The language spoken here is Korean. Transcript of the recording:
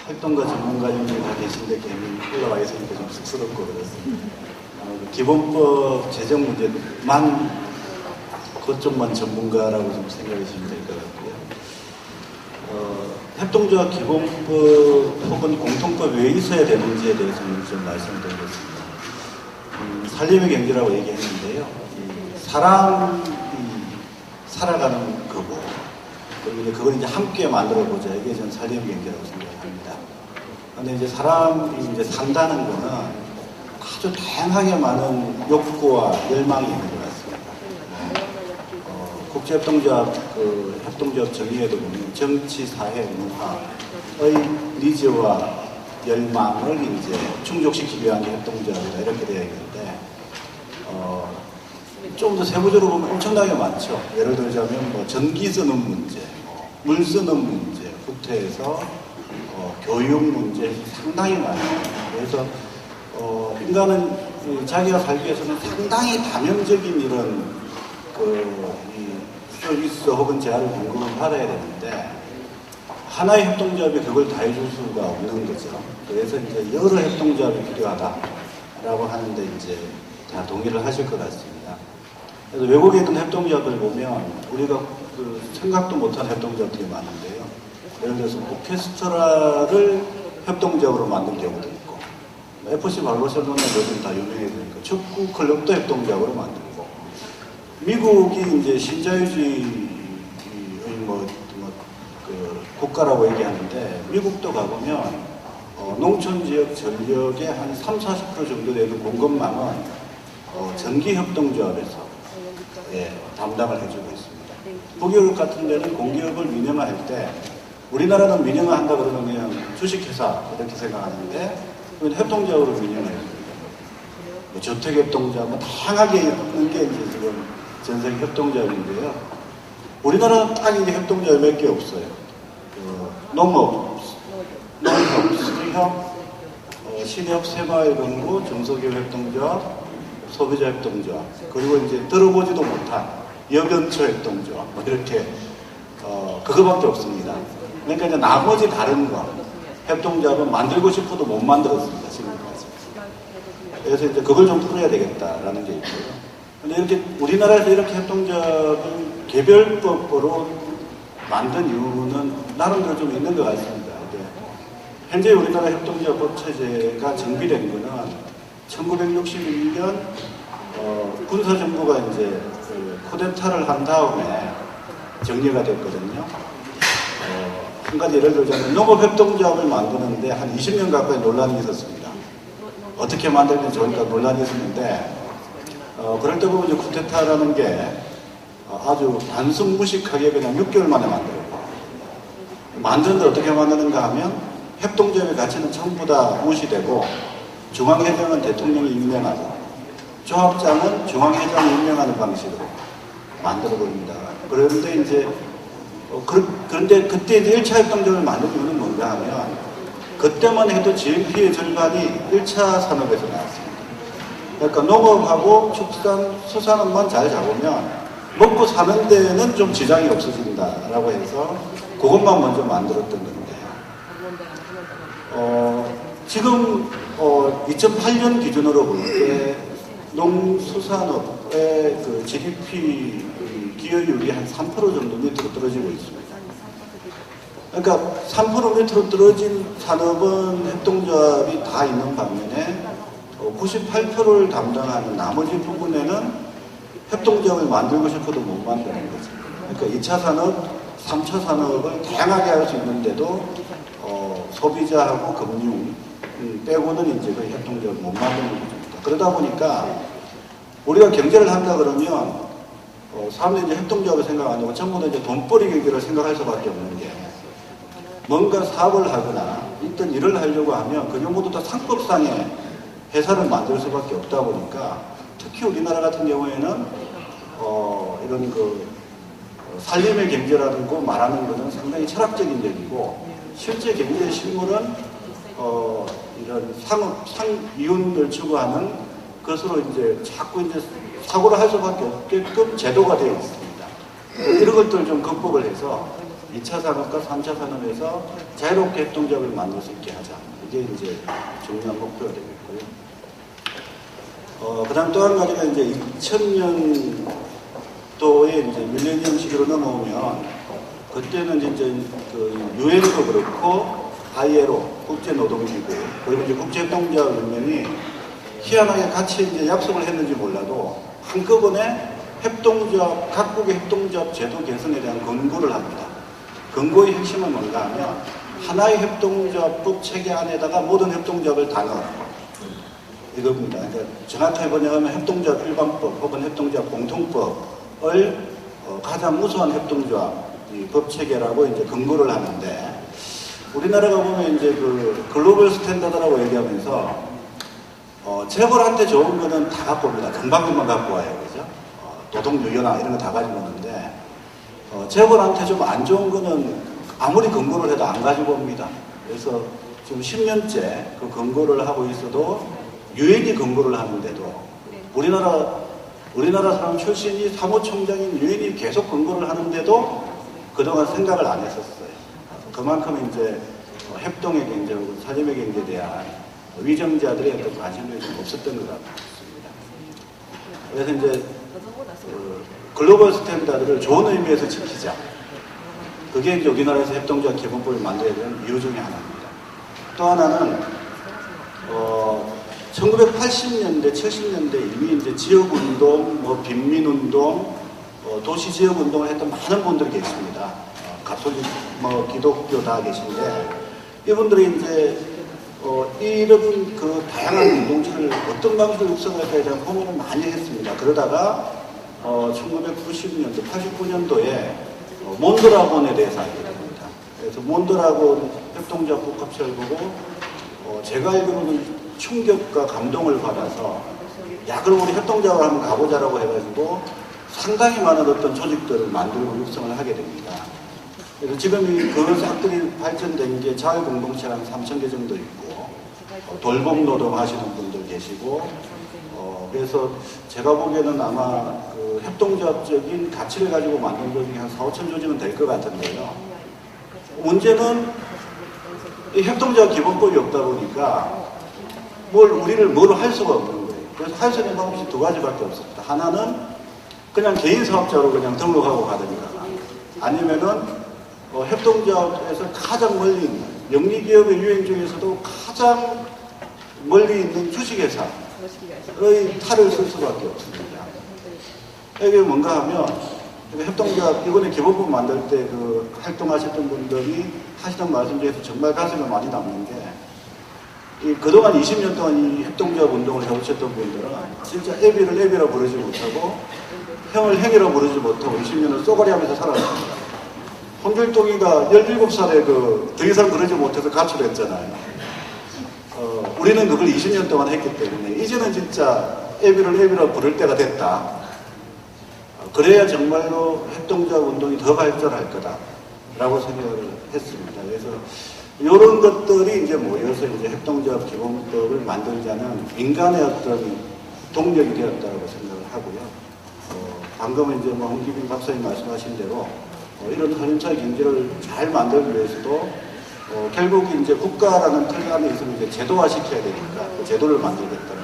활동가 전문가님들이 다 계신데 괜히 올라와 있으니까 좀 쑥스럽고 그렇습니다. 기본법 제정 문제만 그쪽만 전문가라고 좀 생각하시면 될 것 같고요. 협동조합 기본법 혹은 공통법 왜 있어야 되는지에 대해서는 좀 말씀드리겠습니다. 살림의 경제라고 얘기했는데요. 사람이 살아가는 거고, 그리고 그걸 이제 함께 만들어 보자. 이게 전 살림의 경제라고 생각합니다. 근데 이제 사람이 이제 산다는 거는 아주 다양하게 많은 욕구와 열망이 있는 것 같습니다. 국제협동조합 협동조합 정의에도 보면 정치, 사회, 문화의 니즈와 열망을 이제 충족시키기 위한 게 협동조합이다 이렇게 되어 있는데 좀 더 세부적으로 보면 엄청나게 많죠. 예를 들자면 뭐 전기 쓰는 문제, 물 쓰는 문제부터 해서 교육 문제 상당히 많아요. 그래서 인간은 자기가 살기 위해서는 상당히 다면적인 이런 서비스 혹은 재화를 공급을 받아야 되는데 하나의 협동조합이 그걸 다 해줄 수가 없는 거죠. 그래서 이제 여러 협동조합이 필요하다라고 하는데 이제 다 동의를 하실 것 같습니다. 그래서 외국에 있는 협동조합을 보면 우리가 생각도 못한 협동조합들이 많은데요. 예를 들어서 오케스트라를 협동조합으로 만든 경우도 있고, FC 바르셀로나 요즘 다 유명해지니까 축구 클럽도 협동조합으로 만들고, 미국이 이제 신자유주의 국가라고 얘기하는데 미국도 가보면 농촌 지역 전역의 한 30-40% 정도 되는 공급망은 전기협동조합에서 담당을 해주고 있습니다. 북유럽 같은 데는 공기업을 민영화할 때 우리나라는 민영화한다 그러면 그냥 주식회사 이렇게 생각하는데 협동조합으로 민영화해줍니다. 주택협동조합 다양하게 있는 게 이제 지금 전세계 협동조합인데요. 우리나라는 딱 이제 협동조합이 몇 개 없어요. 농업, 수리협, 신협, 새마을금고, 중소기업 협동조합, 소비자 협동조합, 그리고 이제 들어보지도 못한 여견처 협동조합, 뭐 이렇게 그거밖에 없습니다. 그러니까 이제 나머지 다른 거 협동조합은 만들고 싶어도 못 만들었습니다, 지금까지. 그래서 이제 그걸 좀 풀어야 되겠다라는 게 있고요. 근데 이렇게 우리나라에서 이렇게 협동조합을 개별법으로 만든 이유는 나름대로 좀 있는 것 같습니다. 현재 우리나라 협동조합 법체제가 정비된 거는 1961년 군사정부가 이제 쿠데타를 한 다음에 정리가 됐거든요. 한 가지 예를 들자면 농업협동조합을 만드는데 한 20년 가까이 논란이 있었습니다. 어떻게 만들면 좋을까 논란이 있었는데 그럴 때 보면 이제 쿠데타라는 게 아주 단순 무식하게 그냥 6개월 만에 만들고 만드는데 어떻게 만드는가 하면 협동조합의 가치는 전부 다 무시되고 중앙회장은 대통령이 임명하고 조합장은 중앙회장이 임명하는 방식으로 만들어버립니다. 그런데 이제 그런데 그때 이제 1차 협동조합을 만든 이유는 뭔가 하면 그때만 해도 GNP의 절반이 1차 산업에서 나왔습니다. 그러니까 농업하고 축산, 수산업만 잘 잡으면 먹고 사는 데는 좀 지장이 없어진다라고 해서 그것만 먼저 만들었던 건데 지금 2008년 기준으로 볼 때 농수산업의 그 GDP 기여율이 한 3% 정도 밑으로 떨어지고 있습니다. 그러니까 3% 밑으로 떨어진 산업은 협동조합이 다 있는 반면에 98%를 담당하는 나머지 부분에는 협동조합을 만들고 싶어도 못 만드는 거죠. 그러니까 2차 산업, 3차 산업을 다양하게 할 수 있는데도 소비자하고 금융 빼고는 이제 그 협동조합을 못 만드는 거죠. 그러다 보니까 우리가 경제를 한다 그러면 사람들이 이제 협동조합을 생각 안 하고 전부 다 이제 돈벌이 경제를 생각할 수밖에 없는 게 뭔가 사업을 하거나 어떤 일을 하려고 하면 그게 모두 다 상법상의 회사를 만들 수밖에 없다 보니까 특히 우리나라 같은 경우에는 이런 그 살림의 경제라고 말하는 것은 상당히 철학적인 얘기고 실제 경제의 실물은 이런 상이윤을 추구하는 것으로 이제 자꾸 이제 사고를 할 수밖에 없게끔 제도가 되어 있습니다. 이런 것들을 좀 극복을 해서 2차 산업과 3차 산업에서 자유롭게 협동조합을 만들 수 있게 하자. 이게 이제 중요한 목표가 되겠고요. 그 다음 또 한 가지가 이제 2000년도에 이제 밀레니엄 시기로 넘어오면 그때는 이제 그 유엔도 그렇고 ILO 국제노동기구 그리고 이제 국제협동조합 연맹이 희한하게 같이 이제 약속을 했는지 몰라도 한꺼번에 협동조합, 각국의 협동조합 제도 개선에 대한 권고를 합니다. 권고의 핵심은 뭔가 하면 하나의 협동조합법 체계 안에다가 모든 협동조합을 다 넣어. 이겁니다. 그러니까 정확하게 뭐냐면 협동조합 일반법 혹은 협동조합 공통법을 가장 우수한 협동조합 법 체계라고 이제 권고를 하는데 우리나라가 보면 이제 그 글로벌 스탠다드라고 얘기하면서 재벌한테 좋은 거는 다 갖고 옵니다. 금방금방 갖고 와요. 그죠? 노동유연화 이런 거 다 가지고 오는데 재벌한테 좀 안 좋은 거는 아무리 권고를 해도 안 가지고 옵니다. 그래서 지금 10년째 그 권고를 하고 있어도 유엔이 권고를 하는데도 우리나라 사람 출신이 사무총장인 유엔이 계속 권고를 하는데도 그동안 생각을 안 했었어요. 그만큼 이제 협동의 경제 혹은 사점의 경제에 대한 위정자들의 어떤 관심이 좀 없었던 것 같습니다. 그래서 이제 글로벌 스탠다드를 좋은 의미에서 지키자. 그게 이제 우리나라에서 협동조합 기본법을 만들어야 되는 이유 중에 하나입니다. 또 하나는 1980년대, 70년대 이미 이제 지역운동, 빈민운동, 도시지역운동을 했던 많은 분들이 계십니다. 가톨릭, 기독교 다 계신데 이분들이 이제 이런 그 다양한 운동체를 어떤 방식으로 육성할까에 대한 고민을 많이 했습니다. 그러다가 1990년도, 89년도에 몬드라곤에 대해서 알게 됩니다. 그래서 몬드라곤 협동조합 복합체를 보고 제가 알기로는 충격과 감동을 받아서 야 그럼 우리 협동조합을 한번 가보자라고 해가지고 상당히 많은 어떤 조직들을 만들고 육성을 하게 됩니다. 그래서 지금 그 싹들이 발전된 게 자유공동체가 한 3,000개 정도 있고 돌봄노동 하시는 분들 계시고 그래서 제가 보기에는 아마 그 협동조합적인 가치를 가지고 만든 조직이 한 4,5천 조직은 될 것 같은데요. 문제는 이 협동조합 기본법이 없다 보니까 우리를 뭘 할 수가 없는 거예요. 그래서 할 수 있는 방법이 두 가지밖에 없었다. 하나는 그냥 개인 사업자로 그냥 등록하고 가든가 아니면은 협동조합에서 가장 멀리 있는 영리기업의 유행 중에서도 가장 멀리 있는 주식회사의 탈을 쓸 수밖에 없습니다. 이게 뭔가 하면 협동조합 이번에 기본법 만들 때 그 활동하셨던 분들이 하시던 말씀 중에서 정말 가슴에 많이 남는 게 그동안 20년 동안 이 협동조합 운동을 해오셨던 분들은 진짜 애비를 애비라 부르지 못하고 형을 형이라 부르지 못하고 20년을 쏘가리 하면서 살아왔습니다. 홍길동이가 17살에 더 이상 그러지 못해서 가출했잖아요. 우리는 그걸 20년 동안 했기 때문에 이제는 진짜 애비를 애비라 부를 때가 됐다. 그래야 정말로 협동조합 운동이 더 발전할 거다라고 생각을 했습니다. 그래서 이런 것들이 이제 모여서 이제 협동조합 기본법을 만들자는 인간의 어떤 동력이 되었다고 생각을 하고요. 방금 이제 홍기빈 박사님 말씀하신 대로 이런 한인차의 경제를 잘 만들기 위해서도 결국 이제 국가라는 틀 안에 있으면 이제 제도화 시켜야 되니까 그 제도를 만들겠다는